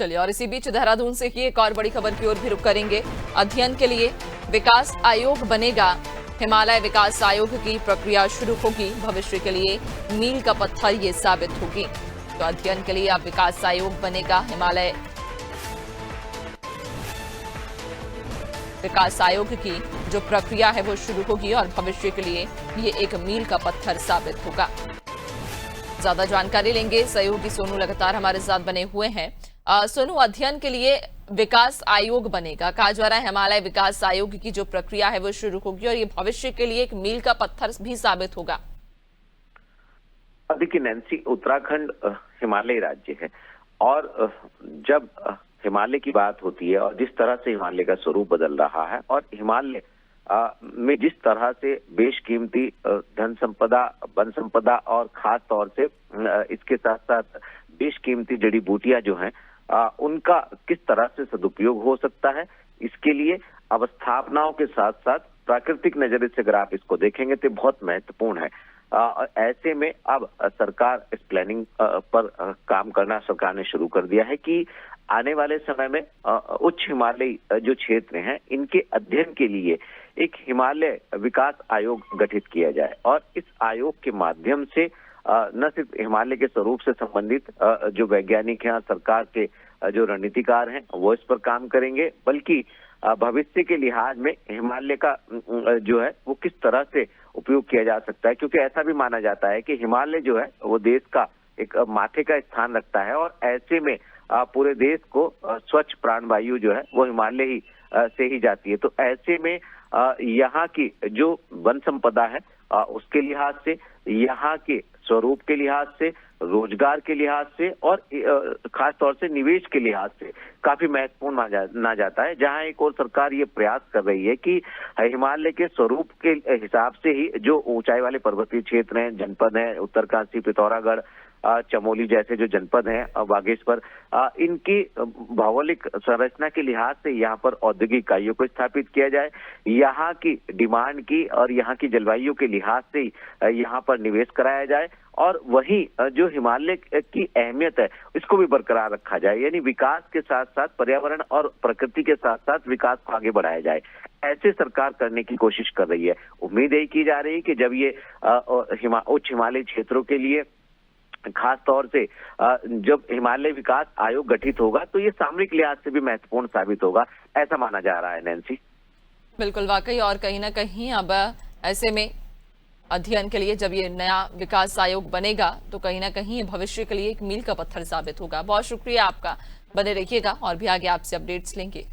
चलिए, और इसी बीच देहरादून से ही एक और बड़ी खबर की ओर भी रुख करेंगे। अध्ययन के लिए विकास आयोग बनेगा। हिमालय विकास आयोग की प्रक्रिया शुरू होगी। भविष्य के लिए मील का पत्थर ये साबित होगी। तो अध्ययन के लिए अब विकास आयोग बनेगा। हिमालय विकास आयोग की जो प्रक्रिया है वो शुरू होगी और भविष्य के लिए ये एक मील का पत्थर साबित होगा। ज्यादा जानकारी लेंगे, सहयोगी सोनू लगातार हमारे साथ बने हुए हैं। सोनू, अध्ययन के लिए विकास आयोग बनेगा, कहा जा रहा है हिमालय विकास आयोग की जो प्रक्रिया है वो शुरू होगी और ये भविष्य के लिए एक मील का पत्थर भी साबित होगा। देखिए नैन्सी, उत्तराखंड हिमालयी राज्य है और जब हिमालय की बात होती है और जिस तरह से हिमालय का स्वरूप बदल रहा है और हिमालय में जिस तरह से बेशकीमती धन संपदा, वन संपदा और खास तौर से इसके साथ साथ बेशकीमती जड़ी बूटियां जो हैं उनका किस तरह से सदुपयोग हो सकता है, इसके लिए अवस्थापनाओं के साथ साथ प्राकृतिक नजरिए से अगर आप इसको देखेंगे तो बहुत महत्वपूर्ण है। ऐसे में अब सरकार इस प्लानिंग पर काम करना सरकार ने शुरू कर दिया है कि आने वाले समय में उच्च हिमालयी जो क्षेत्र हैं इनके अध्ययन के लिए एक हिमालय विकास आयोग गठित किया जाए और इस आयोग के माध्यम से न सिर्फ हिमालय के स्वरूप से संबंधित जो वैज्ञानिक हैं, सरकार के जो रणनीतिकार हैं वो इस पर काम करेंगे, बल्कि भविष्य के लिहाज में हिमालय का जो है वो किस तरह से उपयोग किया जा सकता है, क्योंकि ऐसा भी माना जाता है कि हिमालय जो है वो देश का एक माथे का स्थान रखता है और ऐसे में पूरे देश को स्वच्छ प्राणवायु जो है वो हिमालय ही से ही जाती है। तो ऐसे में यहाँ की जो वन संपदा है उसके लिहाज से, यहाँ के स्वरूप के लिहाज से, रोजगार के लिहाज से और खास तौर से निवेश के लिहाज से काफी महत्वपूर्ण माना जाता है। जहां एक और सरकार ये प्रयास कर रही है कि हिमालय के स्वरूप के हिसाब से ही जो ऊंचाई वाले पर्वतीय क्षेत्र हैं, जनपद हैं, उत्तरकाशी, पिथौरागढ़, चमोली जैसे जो जनपद हैं, बागेश्वर, इनकी भौगोलिक संरचना के लिहाज से यहाँ पर औद्योगिक इकाइयों को स्थापित किया जाए, यहाँ की डिमांड की और यहाँ की जलवायु के लिहाज से यहाँ पर निवेश कराया जाए और वही जो हिमालय की अहमियत है इसको भी बरकरार रखा जाए। यानी विकास के साथ साथ पर्यावरण और प्रकृति के साथ साथ विकास को आगे बढ़ाया जाए, ऐसे सरकार करने की कोशिश कर रही है। उम्मीद यही की जा रही है कि जब ये उच्च हिमालयी क्षेत्रों के लिए खास तौर से जब हिमालय विकास आयोग गठित होगा तो ये सामरिक लिहाज से भी महत्वपूर्ण साबित होगा, ऐसा माना जा रहा है नैन्सी। बिल्कुल, वाकई, और कहीं ना कहीं अब ऐसे में अध्ययन के लिए जब ये नया विकास आयोग बनेगा तो कहीं ना कहीं भविष्य के लिए एक मील का पत्थर साबित होगा। बहुत शुक्रिया आपका, बने रहिएगा और भी आगे आपसे अपडेट्स लेंगे।